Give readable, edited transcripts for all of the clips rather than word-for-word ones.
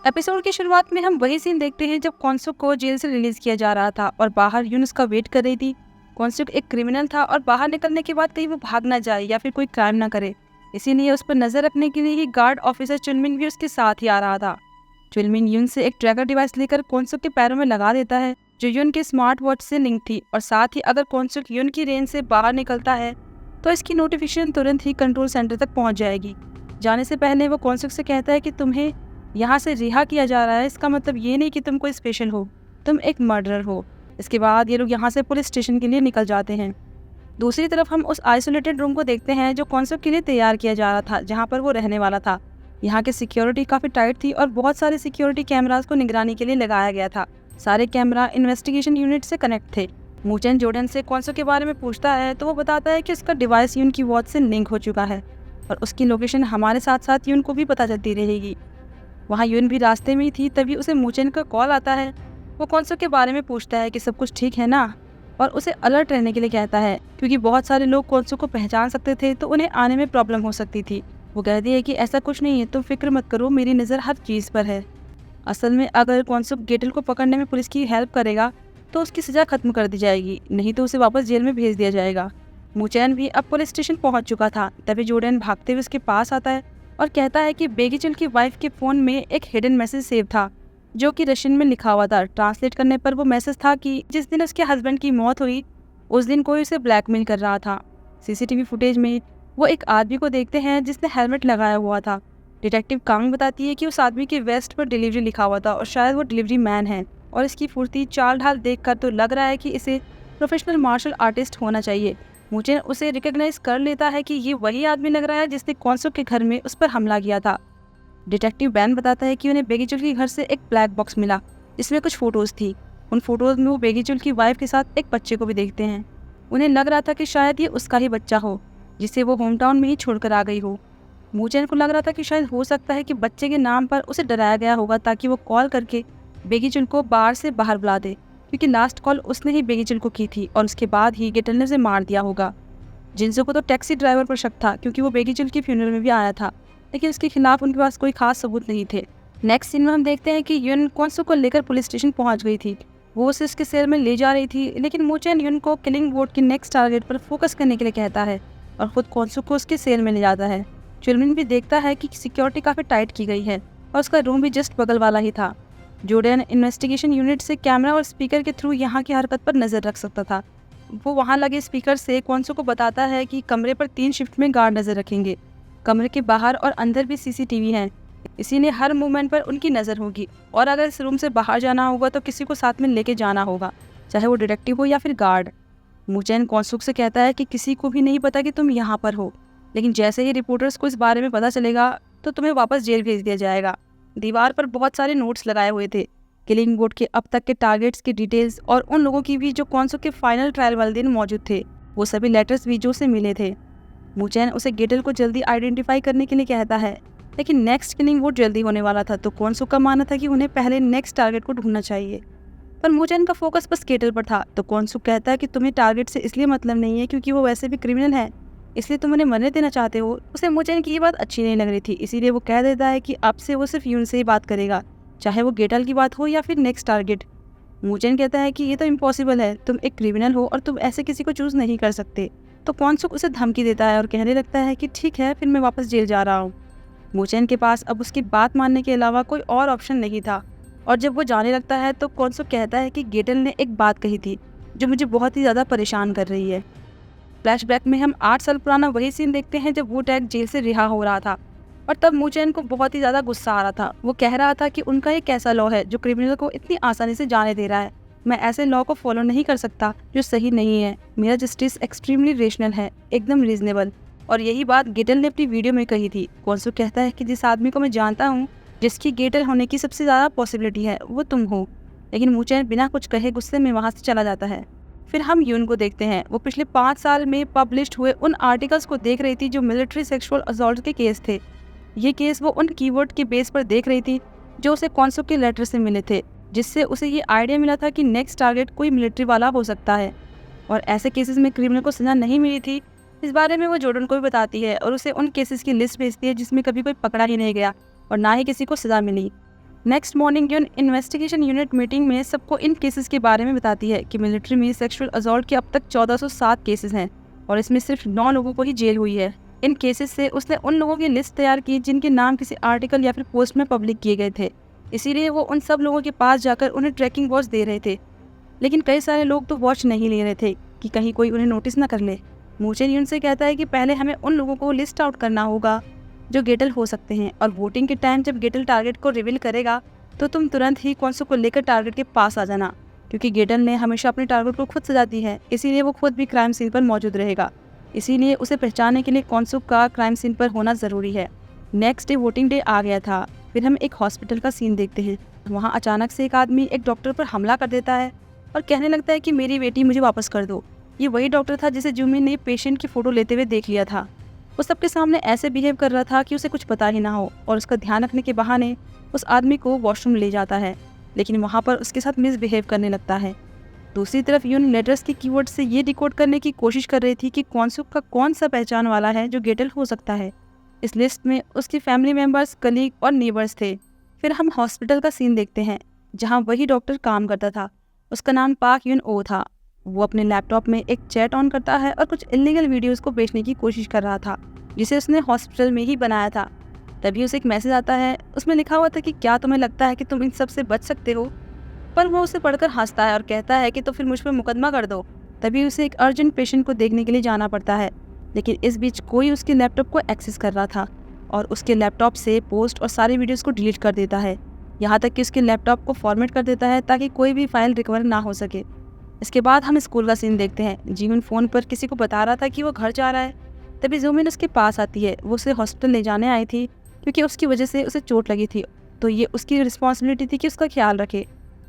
Episode की शुरुआत में हम वही सीन देखते हैं जब कॉन्सुक को जेल से रिलीज किया जा रहा था और बाहर यून उसका वेट कर रही थी। कॉन्सुक एक क्रिमिनल था और बाहर निकलने के बाद कहीं वो भाग ना जाए या फिर कोई क्राइम ना करे, इसीलिए उस पर नजर रखने के लिए ही गार्ड ऑफिसर चुनमिन भी उसके साथ ही आ रहा था। चुनमिन यून से एक ट्रैकर डिवाइस लेकर कॉन्सुक के पैरों में लगा देता है जो यून के स्मार्ट वॉच से लिंक थी, और साथ ही अगर कॉन्सुक यून की रेंज से बाहर निकलता है तो इसकी नोटिफिकेशन तुरंत ही कंट्रोल सेंटर तक पहुंच जाएगी। जाने से पहले वो कॉन्सुक से कहता है कि तुम्हें यहाँ से रिहा किया जा रहा है, इसका मतलब ये नहीं कि तुम कोई स्पेशल हो, तुम एक मर्डरर हो। इसके बाद ये लोग यहाँ से पुलिस स्टेशन के लिए निकल जाते हैं। दूसरी तरफ हम उस आइसोलेटेड रूम को देखते हैं जो कॉन्सुक के लिए तैयार किया जा रहा था, जहाँ पर वो रहने वाला था। यहाँ की सिक्योरिटी काफ़ी टाइट थी और बहुत सारे सिक्योरिटी कैमरास को निगरानी के लिए लगाया गया था। सारे कैमरा इन्वेस्टिगेशन यूनिट से कनेक्ट थे। मूचेन जोर्डन से कॉन्सुक के बारे में पूछता है तो वो बताता है कि उसका डिवाइस यून की वॉच से लिंक हो चुका है और उसकी लोकेशन हमारे साथ साथ यून को भी पता चलती रहेगी। वहाँ यून भी रास्ते में ही थी, तभी उसे मूचेन का कॉल आता है। वो कॉन्सुक के बारे में पूछता है कि सब कुछ ठीक है ना, और उसे अलर्ट रहने के लिए कहता है क्योंकि बहुत सारे लोग कॉन्सुक को पहचान सकते थे तो उन्हें आने में प्रॉब्लम हो सकती थी। वो कहती है कि ऐसा कुछ नहीं है, तुम फिक्र मत करो, मेरी नज़र हर चीज़ पर है। असल में अगर कॉन्सुक गेटल को पकड़ने में पुलिस की हेल्प करेगा तो उसकी सज़ा खत्म कर दी जाएगी, नहीं तो उसे वापस जेल में भेज दिया जाएगा। मूचेन भी अब पुलिस स्टेशन पहुंच चुका था, तभी जोर्डन भागते हुए उसके पास आता है और कहता है कि बेगीचिल की वाइफ के फ़ोन में एक हिडन मैसेज सेव था जो कि रशियन में लिखा हुआ था। ट्रांसलेट करने पर वो मैसेज था कि जिस दिन उसके हस्बैंड की मौत हुई उस दिन कोई उसे ब्लैकमेल कर रहा था। सीसीटीवी फुटेज में वो एक आदमी को देखते हैं जिसने हेलमेट लगाया हुआ था। डिटेक्टिव कांग बताती है कि उस आदमी के वेस्ट पर डिलीवरी लिखा हुआ था और शायद वो डिलीवरी मैन है, और इसकी फुर्ती चाल ढाल देखकर तो लग रहा है कि इसे प्रोफेशनल मार्शल आर्टिस्ट होना चाहिए। मुझे उसे रिकॉग्नाइज कर लेता है कि ये वही आदमी लग रहा है जिसने कॉन्सुक के घर में उस पर हमला किया था। डिटेक्टिव बैन बताता है कि उन्हें बेगीचुल के घर से एक ब्लैक बॉक्स मिला जिसमें कुछ फोटोज थी। उन फोटोज में वो बेगीचुल की वाइफ के साथ एक बच्चे को भी देखते हैं। उन्हें लग रहा था कि शायद ये उसका ही बच्चा हो जिसे वो होम टाउन में ही छोड़कर आ गई हो। मूचेन को लग रहा था कि शायद हो सकता है कि बच्चे के नाम पर उसे डराया गया होगा ताकि वो कॉल करके बेगीचुल को बार से बाहर बुला दे, क्योंकि लास्ट कॉल उसने ही बेगीचुल को की थी और उसके बाद ही गेटल ने उसे मार दिया होगा। जिनसो को तो टैक्सी ड्राइवर पर शक था क्योंकि वो बेगीचुल की फ्यूनरल में भी आया था, लेकिन उसके खिलाफ उनके पास कोई खास सबूत नहीं थे। नेक्स्ट सीन में हम देखते हैं कि यून कॉन्सुक को लेकर पुलिस स्टेशन पहुंच गई थी। वो उसे उसके सेल में ले जा रही थी, लेकिन मूचेन यून को किलिंग बोर्ड के नेक्स्ट टारगेट पर फोकस करने के लिए कहता है और खुद कॉन्सुक को उसके सेल में ले जाता है। चुनमिन भी देखता है कि सिक्योरिटी काफ़ी टाइट की गई है और उसका रूम भी जस्ट बगल वाला ही था। जोर्डन इन्वेस्टिगेशन यूनिट से कैमरा और स्पीकर के थ्रू यहाँ की हरकत पर नज़र रख सकता था। वो वहाँ लगे स्पीकर से कॉन्सुक को बताता है कि कमरे पर 3 शिफ्ट में गार्ड नज़र रखेंगे। कमरे के बाहर और अंदर भी सीसीटीवी हैं, इसीलिए हर मूवमेंट पर उनकी नज़र होगी, और अगर इस रूम से बाहर जाना होगा तो किसी को साथ में लेके जाना होगा, चाहे वो डिटेक्टिव हो या फिर गार्ड। मूचेन कॉन्सुक से कहता है कि किसी को भी नहीं पता कि तुम यहाँ पर हो, लेकिन जैसे ही रिपोर्टर्स को इस बारे में पता चलेगा तो तुम्हें वापस जेल भेज दिया जाएगा। दीवार पर बहुत सारे नोट्स लगाए हुए थे, किलिंग बोर्ड के अब तक के टारगेट्स की डिटेल्स और उन लोगों की भी जो कॉन्सुक के फाइनल ट्रायल वाले दिन मौजूद थे। वो सभी लेटर्स वीजो से मिले थे। मूचेन उसे गेटल को जल्दी आइडेंटिफाई करने के लिए कहता है, लेकिन नेक्स्ट किलिंग बोर्ड जल्दी होने वाला था तो कॉन्सुक का मानना था कि उन्हें पहले नेक्स्ट टारगेट को ढूंढना चाहिए, पर मूचेन का फोकस बस गेटल पर था। तो कॉन्सुक कहता है कि तुम्हें टारगेट से इसलिए मतलब नहीं है क्योंकि वो वैसे भी क्रिमिनल है, इसलिए तुम उन्हें मरने देना चाहते हो। उसे मूचेन की ये बात अच्छी नहीं लग रही थी, इसीलिए वो कह देता है कि अब से वो सिर्फ यून से ही बात करेगा, चाहे वो गेटल की बात हो या फिर नेक्स्ट टारगेट। मूचेन कहता है कि ये तो इम्पॉसिबल है, तुम एक क्रिमिनल हो और तुम ऐसे किसी को चूज़ नहीं कर सकते। तो कॉन्सुक उसे धमकी देता है और कहने लगता है कि ठीक है, फिर मैं वापस जेल जा रहा हूँ। मूचेन के पास अब उसकी बात मानने के अलावा कोई और ऑप्शन नहीं था, और जब वो जाने लगता है तो कॉन्सुक कहता है कि गेटल ने एक बात कही थी जो मुझे बहुत ही ज़्यादा परेशान कर रही है। फ्लैशबैक में हम 8 साल पुराना वही सीन देखते हैं जब वू-टैग जेल से रिहा हो रहा था, और तब मूचेन को बहुत ही ज़्यादा गुस्सा आ रहा था। वो कह रहा था कि उनका एक ऐसा लॉ है जो क्रिमिनल को इतनी आसानी से जाने दे रहा है। मैं ऐसे लॉ को फॉलो नहीं कर सकता जो सही नहीं है। मेरा जस्टिस एक्सट्रीमली रेशनल है, एकदम रीजनेबल। और यही बात गेटल ने अपनी वीडियो में कही थी। कॉन्सुक कहता है कि जिस आदमी को मैं जानता हूँ, जिसकी गेटल होने की सबसे ज़्यादा पॉसिबिलिटी है, वो तुम हो। लेकिन मूचेन बिना कुछ कहे गुस्से में वहाँ से चला जाता है। फिर हम यून को देखते हैं। वो पिछले 5 साल में पब्लिश्ड हुए उन आर्टिकल्स को देख रही थी जो मिलिट्री सेक्सुअल असॉल्ट के केस थे। ये केस वो उन कीवर्ड के बेस पर देख रही थी जो उसे कॉन्सुक के लेटर से मिले थे, जिससे उसे ये आइडिया मिला था कि नेक्स्ट टारगेट कोई मिलिट्री वाला हो सकता है, और ऐसे केसेस में क्रिमिनल को सजा नहीं मिली थी। इस बारे में वो जोर्डन को भी बताती है और उसे उन केसेस की लिस्ट भेजती है जिसमें कभी कोई पकड़ा ही नहीं गया और ना ही किसी को सजा मिली। Next morning UN investigation unit meeting में सबको इन केसेस के बारे में बताती है कि मिलिट्री में सेक्सुअल असॉल्ट के अब तक 1407 केसेस हैं और इसमें सिर्फ 9 लोगों को ही जेल हुई है। इन केसेस से उसने उन लोगों की लिस्ट तैयार की जिनके नाम किसी आर्टिकल या फिर पोस्ट में पब्लिक किए गए थे, इसीलिए वो उन सब लोगों के पास जाकर उन्हें ट्रैकिंग वॉच दे रहे थे। लेकिन कई सारे लोग तो वॉच नहीं ले रहे थे कि कहीं कोई उन्हें नोटिस न कर ले। मूचेन यून से कहता है कि पहले हमें उन लोगों को लिस्ट आउट करना होगा जो गेटल हो सकते हैं, और वोटिंग के टाइम जब गेटल टारगेट को रिवील करेगा तो तुम तुरंत ही क्वानसो को लेकर टारगेट के पास आ जाना, क्योंकि गेटल ने हमेशा अपने टारगेट को खुद सजा दी है, इसीलिए वो खुद भी क्राइम सीन पर मौजूद रहेगा। इसीलिए उसे पहचानने के लिए क्वानसो का क्राइम सीन पर होना ज़रूरी है। नेक्स्ट डे वोटिंग डे आ गया था। फिर हम एक हॉस्पिटल का सीन देखते हैं। वहाँ अचानक से एक आदमी एक डॉक्टर पर हमला कर देता है और कहने लगता है कि मेरी बेटी मुझे वापस कर दो। ये वही डॉक्टर था जिसे जूमिन ने पेशेंट की फ़ोटो लेते हुए देख लिया था। वो सबके सामने ऐसे बिहेव कर रहा था कि उसे कुछ पता ही ना हो, और उसका ध्यान रखने के बहाने उस आदमी को वॉशरूम ले जाता है, लेकिन वहाँ पर उसके साथ मिसबिहेव करने लगता है। दूसरी तरफ यून लेटर्स के कीवर्ड से ये डिकोड करने की कोशिश कर रही थी कि क्वानसो का कौन सा पहचान वाला है जो गेटल हो सकता है। इस लिस्ट में उसकी फैमिली मेम्बर्स, कलीग और नेबर्स थे। फिर हम हॉस्पिटल का सीन देखते हैं जहाँ वही डॉक्टर काम करता था। उसका नाम पाक यून ओ था। वो अपने लैपटॉप में एक चैट ऑन करता है और कुछ इलीगल वीडियोस को बेचने की कोशिश कर रहा था, जिसे उसने हॉस्पिटल में ही बनाया था। तभी उसे एक मैसेज आता है। उसमें लिखा हुआ था कि क्या तुम्हें लगता है कि तुम इन सब से बच सकते हो? पर वो उसे पढ़कर हंसता है और कहता है कि तो फिर मुझ पर मुकदमा कर दो। तभी उसे एक अर्जेंट पेशेंट को देखने के लिए जाना पड़ता है, लेकिन इस बीच कोई उसके लैपटॉप को एक्सेस कर रहा था और उसके लैपटॉप से पोस्ट और सारे वीडियोस को डिलीट कर देता है, यहाँ तक कि उसके लैपटॉप को फॉर्मेट कर देता है ताकि कोई भी फाइल रिकवर ना हो सके। इसके बाद हम स्कूल का सीन देखते हैं। जीवन फ़ोन पर किसी को बता रहा था कि वो घर जा रहा है। तभी जूमिन उसके पास आती है। वो उसे हॉस्पिटल ले जाने आई थी क्योंकि उसकी वजह से उसे चोट लगी थी, तो ये उसकी रिस्पॉन्सिबिलिटी थी कि उसका ख्याल रखे।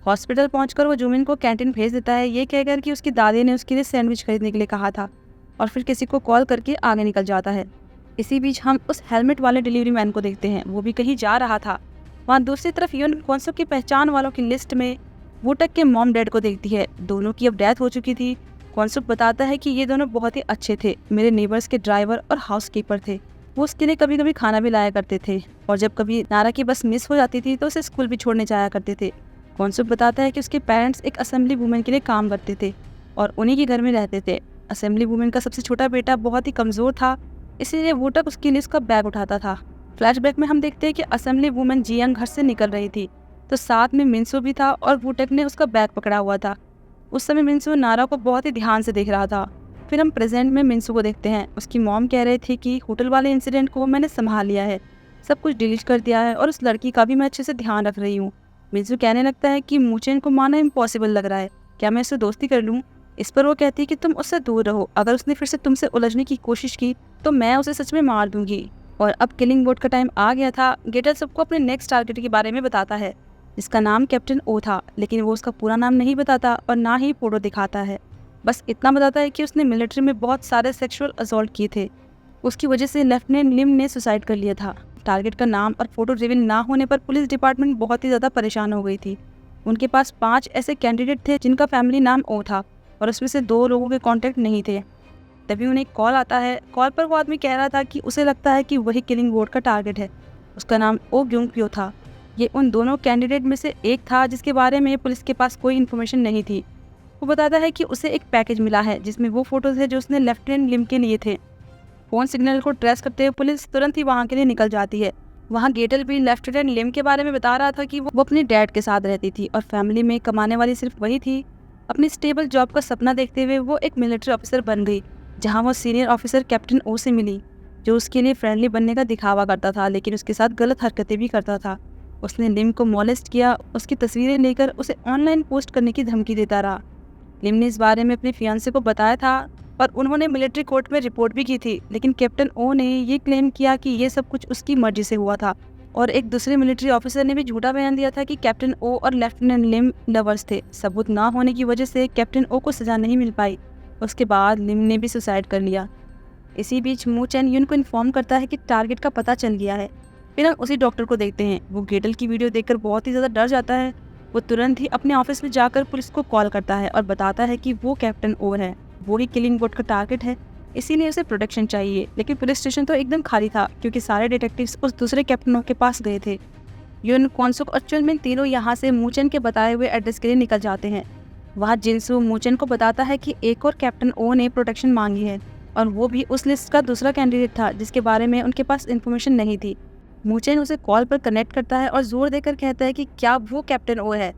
हॉस्पिटल पहुंचकर वो जूमिन को कैंटीन भेज देता है, ये कहकर कि उसकी दादी ने उसके लिए सैंडविच खरीदने के लिए कहा था, और फिर किसी को कॉल करके आगे निकल जाता है। इसी बीच हम उस हेलमेट वाले डिलीवरी मैन को देखते हैं। वो भी कहीं जा रहा था। वहाँ दूसरी तरफ यून क्वानसो की पहचान वालों की लिस्ट में वोटक के मॉम डैड को देखती है। दोनों की अब डेथ हो चुकी थी। क्वानसो बताता है कि ये दोनों बहुत ही अच्छे थे, मेरे नेबर्स के ड्राइवर और हाउसकीपर थे। वो उसके लिए कभी कभी खाना भी लाया करते थे, और जब कभी नारा की बस मिस हो जाती थी तो उसे स्कूल भी छोड़ने जाया करते थे। क्वानसो बताता है कि उसके पेरेंट्स एक असेंबली वुमेन के लिए काम करते थे और उन्हीं के घर में रहते थे। असेंबली वुमेन का सबसे छोटा बेटा बहुत ही कमज़ोर था, इसीलिए वोटक उसके लिए उसका बैग उठाता था। फ्लैशबैक में हम देखते हैं कि असेंबली वुमेन जियांग घर से निकल रही थी, तो साथ में मिंसो भी था और वोटक ने उसका बैग पकड़ा हुआ था। उस समय मिंसो नारा को बहुत ही ध्यान से देख रहा था। फिर हम प्रेजेंट में मिंसो को देखते हैं। उसकी मॉम कह रही थी कि होटल वाले इंसिडेंट को मैंने संभाल लिया है, सब कुछ डिलीट कर दिया है और उस लड़की का भी मैं अच्छे से ध्यान रख रही हूँ। मिंसो कहने लगता है कि मूचेन को मारना इम्पॉसिबल लग रहा है, क्या मैं उससे दोस्ती कर लूँ? इस पर वो कहती है कि तुम उससे दूर रहो, अगर उसने फिर से तुमसे उलझने की कोशिश की तो मैं उसे सच में मार दूंगी। और अब किलिंग बोट का टाइम आ गया था। गेटल सबको अपने नेक्स्ट टारगेट के बारे में बताता है, जिसका नाम कैप्टन ओ था, लेकिन वो उसका पूरा नाम नहीं बताता और ना ही फोटो दिखाता है। बस इतना बताता है कि उसने मिलिट्री में बहुत सारे सेक्सुअल असॉल्ट किए थे, उसकी वजह से लेफ्टिनेंट लिम ने सुसाइड कर लिया था। टारगेट का नाम और फोटो रिवील ना होने पर पुलिस डिपार्टमेंट बहुत ही ज़्यादा परेशान हो गई थी। उनके पास 5 ऐसे कैंडिडेट थे जिनका फैमिली नाम ओ था, और उसमें से 2 लोगों के कॉन्टैक्ट नहीं थे। तभी उन्हें एक कॉल आता है। कॉल पर वो आदमी कह रहा था कि उसे लगता है कि वही किलिंग बोट का टारगेट है। उसका नाम ओ ग्यूंग प्यो था। ये उन दोनों कैंडिडेट में से एक था जिसके बारे में पुलिस के पास कोई इन्फॉर्मेशन नहीं थी। वो बताता है कि उसे एक पैकेज मिला है जिसमें वो फोटोज है जो उसने लेफ्टिनेंट लिम के लिए थे। फ़ोन सिग्नल को ट्रेस करते हुए पुलिस तुरंत ही वहाँ के लिए निकल जाती है। वहाँ गेटल भी लेफ्टिनेंट लिम के बारे में बता रहा था कि वो अपने डैड के साथ रहती थी और फैमिली में कमाने वाली सिर्फ वही थी। अपनी स्टेबल जॉब का सपना देखते हुए वो एक मिलिट्री ऑफिसर बन गई, जहाँ वो सीनियर ऑफिसर कैप्टन ओ से मिली, जो उसके लिए फ्रेंडली बनने का दिखावा करता था, लेकिन उसके साथ गलत हरकतें भी करता था। उसने लिम को मॉलेस्ट किया, उसकी तस्वीरें लेकर उसे ऑनलाइन पोस्ट करने की धमकी देता रहा। लिम ने इस बारे में अपने फियांसे को बताया था और उन्होंने मिलिट्री कोर्ट में रिपोर्ट भी की थी, लेकिन कैप्टन ओ ने ये क्लेम किया कि ये सब कुछ उसकी मर्जी से हुआ था। और एक दूसरे मिलिट्री ऑफिसर ने भी झूठा बयान दिया था कि कैप्टन ओ और लेफ्टिनेंट लिम लवर्स थे। सबूत ना होने की वजह से कैप्टन ओ को सजा नहीं मिल पाई। उसके बाद लिम ने भी सुसाइड कर लिया। इसी बीच मू चैन यून को इन्फॉर्म करता है कि टारगेट का पता चल गया है। फिर हम उसी डॉक्टर को देखते हैं। वो गेटल की वीडियो देखकर बहुत ही ज़्यादा डर जाता है। वो तुरंत ही अपने ऑफिस में जाकर पुलिस को कॉल करता है और बताता है कि वो कैप्टन ओ है, वो ही किलिंग बोट का टारगेट है, इसीलिए उसे प्रोटेक्शन चाहिए। लेकिन पुलिस स्टेशन तो एकदम खाली था क्योंकि सारे डिटेक्टिव्स उस दूसरे कैप्टनों के पास गए थे। यून, क्वानसुक और चुनमिन तीनों यहाँ से मूचेन के बताए हुए एड्रेस के लिए निकल जाते हैं। वहाँ जिनसू मूचेन को बताता है कि एक और कैप्टन ओ ने प्रोटेक्शन मांगी है और वो भी उस लिस्ट का दूसरा कैंडिडेट था जिसके बारे में उनके पास इन्फॉर्मेशन नहीं थी। मूचेन उसे कॉल पर कनेक्ट करता है और जोर देकर कहता है कि क्या वो कैप्टन ओ है।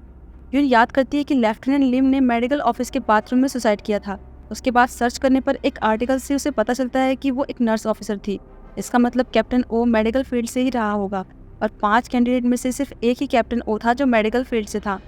यून याद करती है कि लेफ्टिनेंट लिम ने मेडिकल ऑफिस के बाथरूम में सुसाइड किया था। उसके बाद सर्च करने पर एक आर्टिकल से उसे पता चलता है कि वो एक नर्स ऑफिसर थी। इसका मतलब कैप्टन ओ मेडिकल फील्ड से ही रहा होगा और 5 कैंडिडेट में से सिर्फ एक ही कैप्टन ओ था जो मेडिकल फील्ड से था।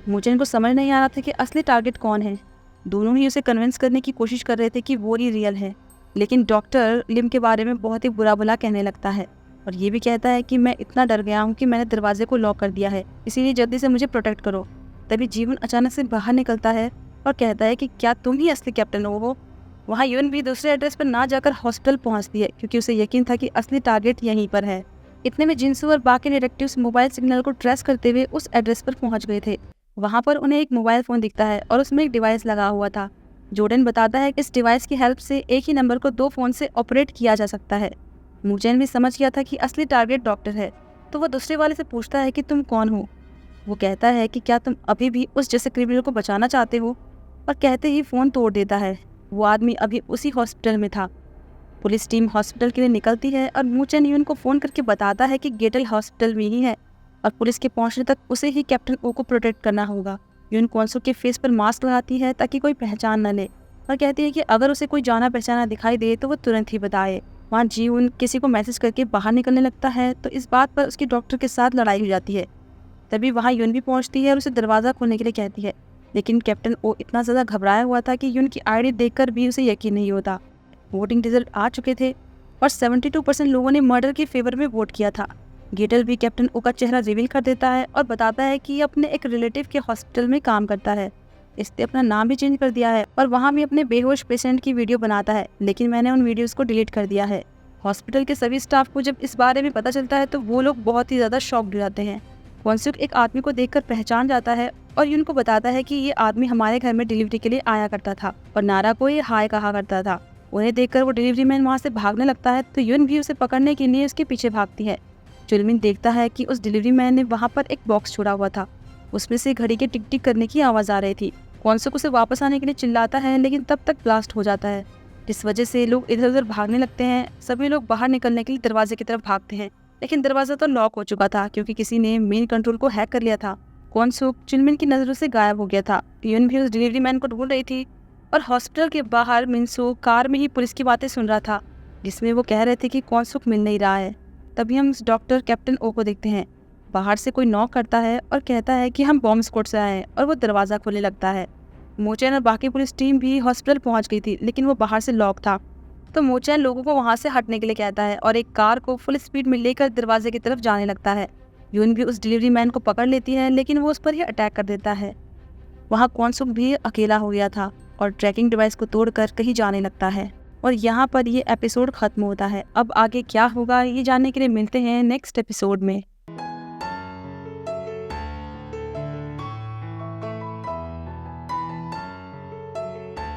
मूचेन को समझ नहीं आ रहा था कि असली टारगेट कौन है। दोनों ही उसे कन्विंस करने की कोशिश कर रहे थे कि वो ही रियल है, लेकिन डॉक्टर लिम के बारे में बहुत ही बुरा भला कहने लगता है और ये भी कहता है कि मैं इतना डर गया हूँ कि मैंने दरवाजे को लॉक कर दिया है, इसीलिए जल्दी से मुझे प्रोटेक्ट करो। तभी जीवन अचानक से बाहर निकलता है और कहता है कि क्या तुम ही असली कैप्टन हो। वहाँ यून भी दूसरे एड्रेस पर ना जाकर हॉस्पिटल पहुँचती है क्योंकि उसे यकीन था कि असली टारगेट यहीं पर है। इतने में जिनसू और बाकी डिटेक्टिव्स मोबाइल सिग्नल को ट्रेस करते हुए उस एड्रेस पर पहुंच गए थे। वहां पर उन्हें एक मोबाइल फ़ोन दिखता है और उसमें एक डिवाइस लगा हुआ था। जोर्डन बताता है कि इस डिवाइस की हेल्प से एक ही नंबर को 2 फ़ोन से ऑपरेट किया जा सकता है। मूचेन भी समझ गया था कि असली टारगेट डॉक्टर है, तो वह दूसरे वाले से पूछता है कि तुम कौन हो। वो कहता है कि क्या तुम अभी भी उस जैसे क्रिमिनल को बचाना चाहते हो, और कहते ही फ़ोन तोड़ देता है। वो आदमी अभी उसी हॉस्पिटल में था। पुलिस टीम हॉस्पिटल के लिए निकलती है और मूचेन यून को फ़ोन करके बताता है कि गेटल हॉस्पिटल में ही है और पुलिस के पहुंचने तक उसे ही कैप्टन ओ को प्रोटेक्ट करना होगा। यून क्वानसुक के फेस पर मास्क लगाती है ताकि कोई पहचान न ले और कहती है कि अगर उसे कोई जाना पहचाना दिखाई दे तो वो तुरंत ही बताए। वहाँ जीवन किसी को मैसेज करके बाहर निकलने लगता है तो इस बात पर उसकी डॉक्टर के साथ लड़ाई हो जाती है। तभी वहाँ यून भी पहुँचती है और उसे दरवाज़ा खोलने के लिए कहती है, लेकिन कैप्टन ओ इतना ज़्यादा घबराया हुआ था कि यून की आईडी देखकर भी उसे यकीन नहीं होता। वोटिंग रिजल्ट आ चुके थे और 72% लोगों ने मर्डर के फेवर में वोट किया था। गेटल भी कैप्टन ओ का चेहरा रिवील कर देता है और बताता है कि ये अपने एक रिलेटिव के हॉस्पिटल में काम करता है। इसने अपना नाम भी चेंज कर दिया है और वहाँ भी अपने बेहोश पेशेंट की वीडियो बनाता है, लेकिन मैंने उन वीडियोस को डिलीट कर दिया है। हॉस्पिटल के सभी स्टाफ को जब इस बारे में पता चलता है तो वो लोग बहुत ही ज़्यादा शॉक्ड हो जाते हैं। क्वानसुक एक आदमी को देखकर पहचान जाता है और यून को बताता है कि ये आदमी हमारे घर में डिलीवरी के लिए आया करता था और नारा को ये हाय कहा करता था। उन्हें देखकर वो डिलीवरी मैन वहाँ से भागने लगता है तो यून भी उसे पकड़ने के लिए उसके पीछे भागती है। चुनमिन देखता है कि उस डिलीवरी मैन ने वहाँ पर एक बॉक्स छोड़ा हुआ था, उसमें से घड़ी के टिक टिक करने की आवाज़ आ रही थी। क्वानसुक उसे वापस आने के लिए चिल्लाता है, लेकिन तब तक ब्लास्ट हो जाता है, जिस वजह से लोग इधर उधर भागने लगते हैं। सभी लोग बाहर निकलने के लिए दरवाजे की तरफ भागते हैं, लेकिन दरवाज़ा तो लॉक हो चुका था क्योंकि किसी ने मेन कंट्रोल को हैक कर लिया था। क्वानसुक चुनमिन की नज़रों से गायब हो गया था। यून भी उस डिलीवरी मैन को ढूंढ रही थी और हॉस्पिटल के बाहर मिनसू कार में ही पुलिस की बातें सुन रहा था, जिसमें वो कह रहे थे कि क्वानसुक मिल नहीं रहा है। तभी हम उस डॉक्टर कैप्टन ओ को देखते हैं। बाहर से कोई नॉक करता है और कहता है कि हम बॉम्ब स्क्वाड से आए हैं, और वो दरवाज़ा खोलने लगता है। मूचेन और बाकी पुलिस टीम भी हॉस्पिटल पहुंच गई थी, लेकिन वो बाहर से लॉक था। तो मूचेन लोगों को वहां से हटने के लिए कहता है और एक कार को फुल स्पीड में लेकर दरवाजे की तरफ जाने लगता है। यून भी उस डिलीवरी मैन को पकड़ लेती है, लेकिन वो उस पर ही अटैक कर देता है। वहाँ क्वानसुक भी अकेला हो गया था और ट्रैकिंग डिवाइस को तोड़कर कहीं जाने लगता है। और यहाँ पर ये एपिसोड खत्म होता है। अब आगे क्या होगा ये जानने के लिए मिलते हैं नेक्स्ट एपिसोड में।